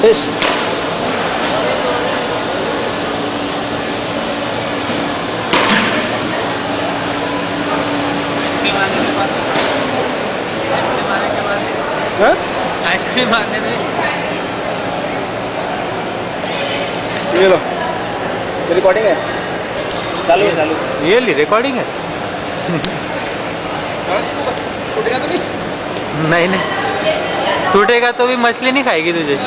Fish. Ice cream आने दे। ये लो, recording है, चालू है, चालू। ये ली रिकॉर्डिंग है। टूटेगा तो नहीं? नहीं नहीं, टूटेगा तो भी मछली नहीं खाएगी तुझे।